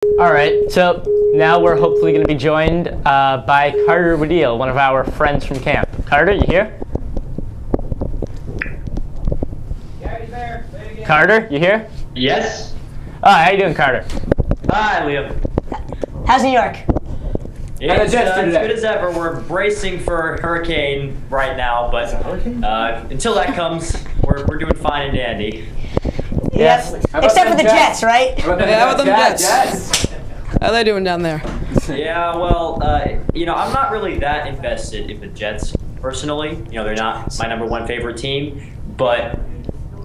All right, so now we're hopefully going to be joined by Carter Wadil, one of our friends from camp. Carter, you here? Yeah, he's there. Say it again. Carter, you here? Yes. How you doing, Carter? Hi, Liam. How's New York? It's as good as ever. We're bracing for a hurricane right now, but until that comes, we're doing fine and dandy. Yes. Except for the Jets, right? How about them Jets? How are they doing down there? Yeah, well, I'm not really that invested in the Jets personally. They're not my number one favorite team, but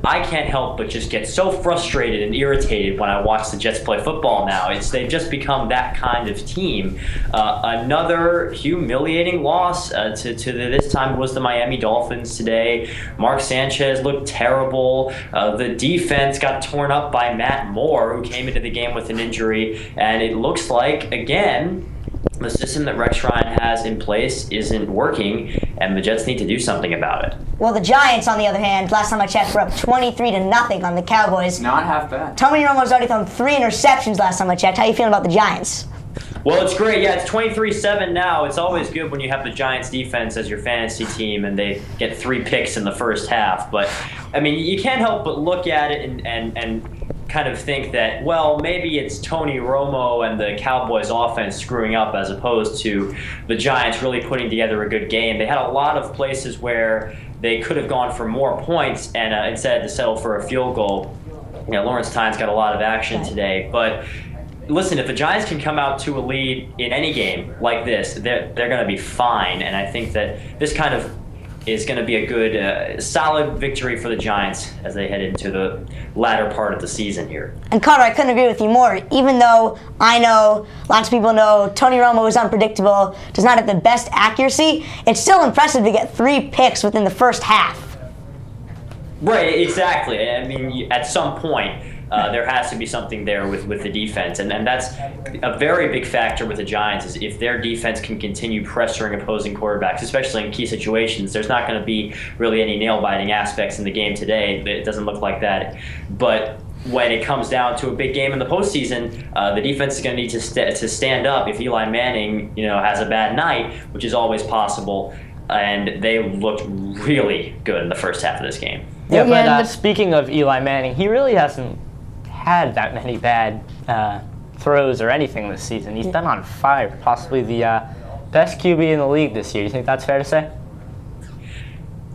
I can't help but just get so frustrated and irritated when I watch the Jets play football now. They've just become that kind of team. Another humiliating loss to this time was the Miami Dolphins today. Mark Sanchez looked terrible. The defense got torn up by Matt Moore, who came into the game with an injury. And it looks like, again, the system that Rex Ryan has in place isn't working, and the Jets need to do something about it. Well, the Giants, on the other hand, last time I checked, were up 23-0 on the Cowboys. Not half bad. Tony Romo's already thrown 3 interceptions last time I checked. How are you feeling about the Giants? Well, it's great. Yeah, it's 23-7 now. It's always good when you have the Giants defense as your fantasy team and they get 3 picks in the first half. But, I mean, you can't help but look at it and kind of think that, well, maybe it's Tony Romo and the Cowboys offense screwing up as opposed to the Giants really putting together a good game. They had a lot of places where they could have gone for more points and instead to settle for a field goal. Lawrence Tynes got a lot of action today. But listen, if the Giants can come out to a lead in any game like this, they're going to be fine. And I think that this kind of is going to be a good, solid victory for the Giants as they head into the latter part of the season here. And Carter, I couldn't agree with you more. Even though I know, lots of people know, Tony Romo is unpredictable, does not have the best accuracy, it's still impressive to get 3 picks within the first half. Right, exactly. I mean, at some point, there has to be something there with the defense. And that's a very big factor with the Giants is if their defense can continue pressuring opposing quarterbacks, especially in key situations, there's not going to be really any nail-biting aspects in the game today. It doesn't look like that. But when it comes down to a big game in the postseason, the defense is going to need to stand up if Eli Manning has a bad night, which is always possible. And they looked really good in the first half of this game. Yeah, but speaking of Eli Manning, he really hasn't had that many bad throws or anything this season. He's been on fire, possibly the best QB in the league this year. Do you think that's fair to say?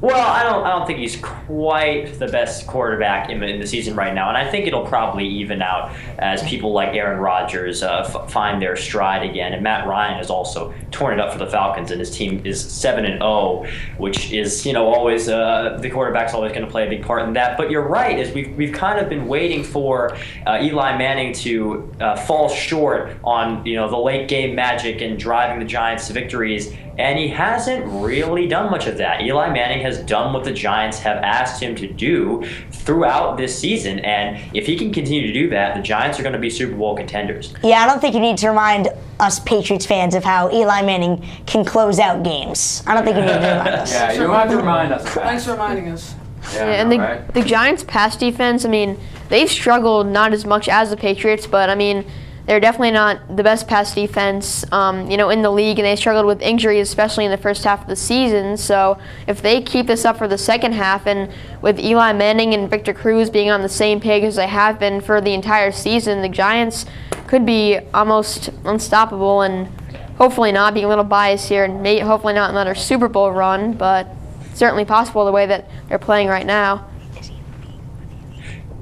Well, I don't think he's quite the best quarterback in the season right now, and I think it'll probably even out as people like Aaron Rodgers find their stride again. And Matt Ryan has also torn it up for the Falcons, and his team is 7-0, which is always the quarterback's always going to play a big part in that. But you're right, is we've kind of been waiting for Eli Manning to fall short on the late game magic and driving the Giants to victories. And he hasn't really done much of that. Eli Manning has done what the Giants have asked him to do throughout this season. And if he can continue to do that, the Giants are going to be Super Bowl contenders. Yeah, I don't think you need to remind us Patriots fans of how Eli Manning can close out games. I don't think you need to remind us. Yeah, you don't have to remind us. Thanks for reminding us. Yeah, and the Giants' pass defense, I mean, they've struggled not as much as the Patriots, but I mean, they're definitely not the best pass defense, in the league, and they struggled with injuries, especially in the first half of the season. So if they keep this up for the second half, and with Eli Manning and Victor Cruz being on the same page as they have been for the entire season, the Giants could be almost unstoppable, and hopefully not, being a little biased here, and hopefully not another Super Bowl run, but certainly possible the way that they're playing right now.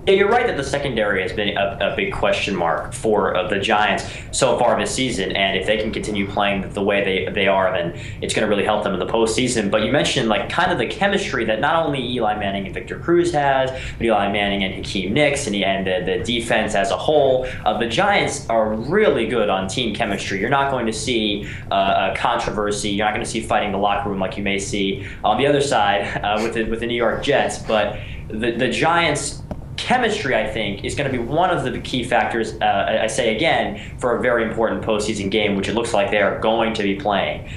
Yeah, you're right that the secondary has been a big question mark for the Giants so far this season, and if they can continue playing the way they are, then it's going to really help them in the postseason. But you mentioned kind of the chemistry that not only Eli Manning and Victor Cruz has, but Eli Manning and Hakeem Nicks and the defense as a whole. The Giants are really good on team chemistry. You're not going to see a controversy. You're not going to see fighting the locker room like you may see on the other side with the New York Jets. But the Giants' chemistry, I think, is going to be one of the key factors, I say again, for a very important postseason game, which it looks like they are going to be playing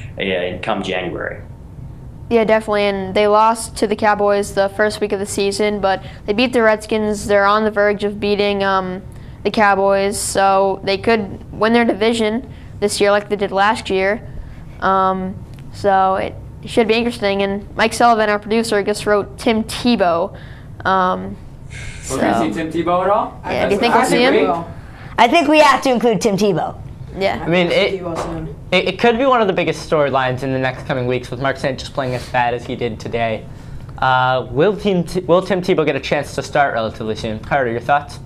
come January. Yeah, definitely, and they lost to the Cowboys the first week of the season, but they beat the Redskins. They're on the verge of beating the Cowboys, so they could win their division this year like they did last year. So it should be interesting. And Mike Sullivan, our producer, just wrote Tim Tebow. We're going to see Tim Tebow at all? Yeah, do you think we'll see him? I think we have to include Tim Tebow. Yeah. I mean, it could be one of the biggest storylines in the next coming weeks with Mark Sanchez playing as bad as he did today. Will Tim Tebow get a chance to start relatively soon? Carter, your thoughts?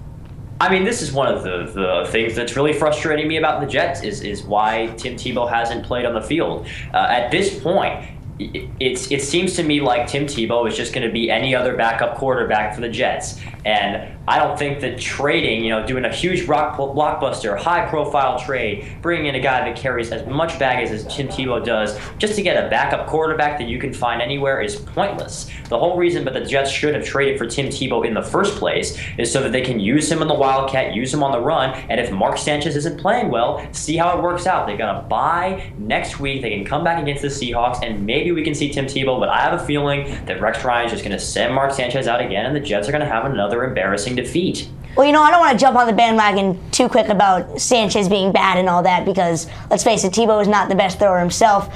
I mean, this is one of the things that's really frustrating me about the Jets is why Tim Tebow hasn't played on the field. At this point, it seems to me like Tim Tebow is just going to be any other backup quarterback for the Jets. And I don't think that trading, doing a huge blockbuster, high-profile trade, bringing in a guy that carries as much baggage as Tim Tebow does, just to get a backup quarterback that you can find anywhere is pointless. The whole reason that the Jets should have traded for Tim Tebow in the first place is so that they can use him in the Wildcat, use him on the run, and if Mark Sanchez isn't playing well, see how it works out. They've got a bye next week. They can come back against the Seahawks, and maybe we can see Tim Tebow, but I have a feeling that Rex Ryan's just going to send Mark Sanchez out again, and the Jets are going to have another embarrassing defeat. Well, I don't want to jump on the bandwagon too quick about Sanchez being bad and all that because, let's face it, Tebow is not the best thrower himself.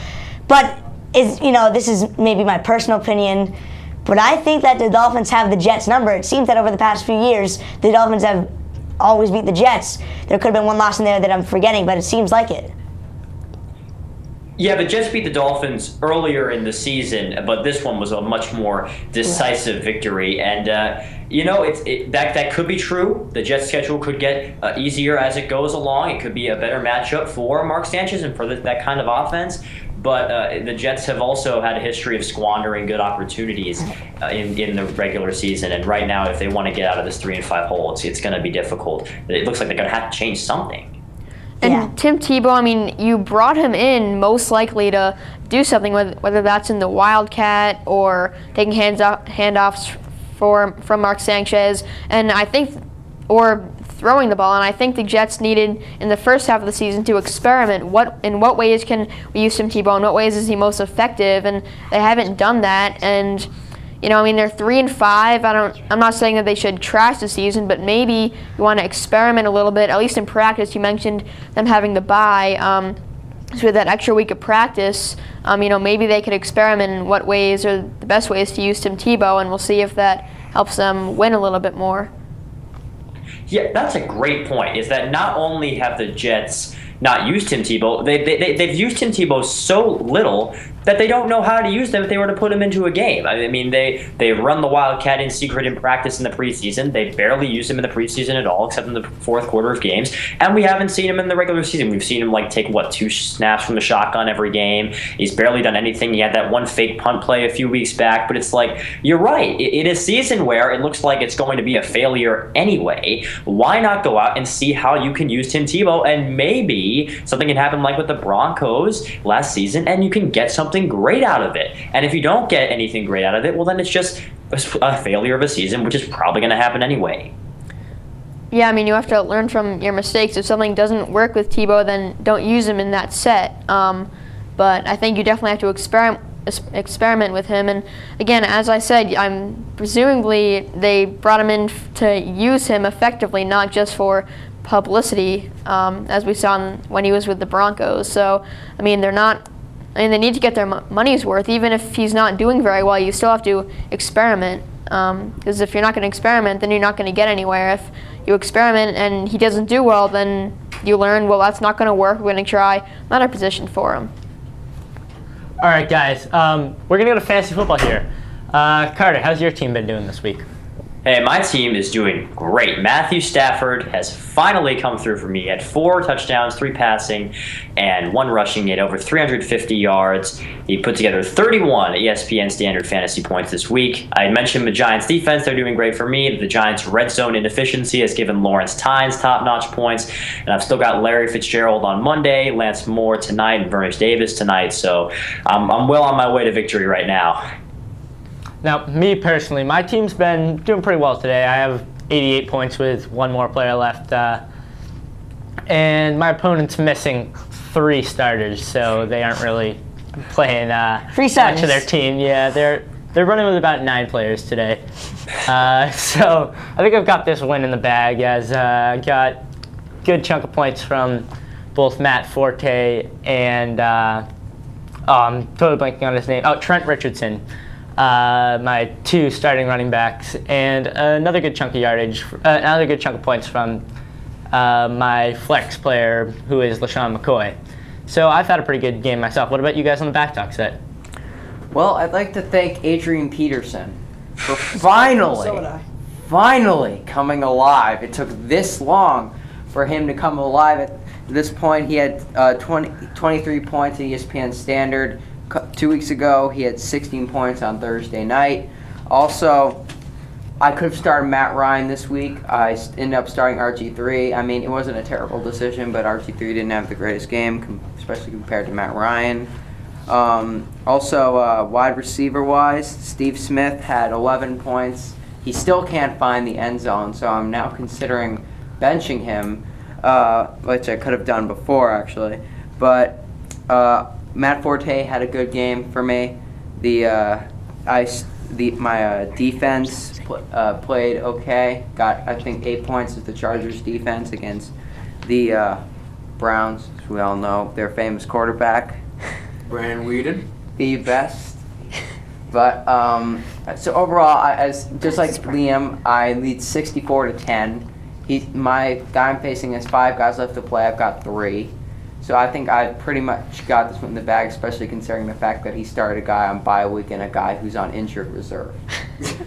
But, this is maybe my personal opinion, but I think that the Dolphins have the Jets' number. It seems that over the past few years, the Dolphins have always beat the Jets. There could have been one loss in there that I'm forgetting, but it seems like it. Yeah, the Jets beat the Dolphins earlier in the season, but this one was a much more decisive victory. And, that could be true. The Jets' schedule could get easier as it goes along. It could be a better matchup for Mark Sanchez and for that kind of offense. But the Jets have also had a history of squandering good opportunities in the regular season. And right now, if they want to get out of this 3-5 hole, it's going to be difficult. It looks like they're going to have to change something. And Tim Tebow, you brought him in most likely to do something, whether that's in the Wildcat or taking handoffs from Mark Sanchez, and I think, or throwing the ball. And I think the Jets needed in the first half of the season to experiment. In what ways can we use Tim Tebow? In what ways is he most effective? And they haven't done that. And they're 3-5. I'm not saying that they should trash the season, but maybe you want to experiment a little bit, at least in practice. You mentioned them having the bye. So with that extra week of practice, maybe they could experiment in what ways are the best ways to use Tim Tebow, and we'll see if that helps them win a little bit more. Yeah, that's a great point, is that not only have the Jets not used Tim Tebow, they've used Tim Tebow so little that they don't know how to use them if they were to put him into a game. I mean, they run the Wildcat in secret in practice in the preseason. They barely use him in the preseason at all, except in the fourth quarter of games. And we haven't seen him in the regular season. We've seen him take 2 snaps from the shotgun every game. He's barely done anything. He had that one fake punt play a few weeks back. But it's you're right. In a season where it looks like it's going to be a failure anyway, why not go out and see how you can use Tim Tebow, and maybe something can happen like with the Broncos last season, and you can get something great out of it. And if you don't get anything great out of it, well, then it's just a failure of a season, which is probably going to happen anyway. Yeah, you have to learn from your mistakes. If something doesn't work with Tebow, then don't use him in that set. But I think you definitely have to experiment with him. And again, as I said, presumably they brought him in to use him effectively, not just for publicity, as we saw when he was with the Broncos. So, they need to get their money's worth. Even if he's not doing very well, you still have to experiment. Because if you're not going to experiment, then you're not going to get anywhere. If you experiment and he doesn't do well, then you learn, well, that's not going to work. We're going to try another position for him. All right, guys. We're going to go to fantasy football here. Carter, how's your team been doing this week? Hey, my team is doing great. Matthew Stafford has finally come through for me. He had 4 touchdowns, 3 passing, and 1 rushing. He had over 350 yards. He put together 31 ESPN standard fantasy points this week. I mentioned the Giants' defense. They're doing great for me. The Giants' red zone inefficiency has given Lawrence Tynes top-notch points. And I've still got Larry Fitzgerald on Monday, Lance Moore tonight, and Vernish Davis tonight. So I'm well on my way to victory right now. Now, me personally, my team's been doing pretty well today. I have 88 points with 1 more player left. And my opponent's missing 3 starters, so they aren't really playing much of their team. Yeah, they're running with about 9 players today. So I think I've got this win in the bag, as I got a good chunk of points from both Matt Forte and I'm totally blanking on his name. Oh, Trent Richardson, my 2 starting running backs, and another good chunk of yardage, another good chunk of points from my flex player, who is LaShawn McCoy. So I've had a pretty good game myself. What about you guys on the back talk set? Well, I'd like to thank Adrian Peterson for So would I. finally coming alive. It took this long for him to come alive. At this point, he had 23 points in ESPN Standard. 2 weeks ago, he had 16 points on Thursday night. Also, I could have started Matt Ryan this week. I ended up starting RG3. I mean, it wasn't a terrible decision, but RG3 didn't have the greatest game, especially compared to Matt Ryan. Also, wide receiver-wise, Steve Smith had 11 points. He still can't find the end zone, so I'm now considering benching him, which I could have done before, actually. But Matt Forte had a good game for me. My defense played okay. Got, I think, 8 points with the Chargers defense against the Browns, as we all know, their famous quarterback. Brandon Weeden. The best. But so overall, just like Liam, I lead 64-10. My guy I'm facing has 5 guys left to play. I've got 3. So I think I pretty much got this one in the bag, especially considering the fact that he started a guy on bye week and a guy who's on injured reserve.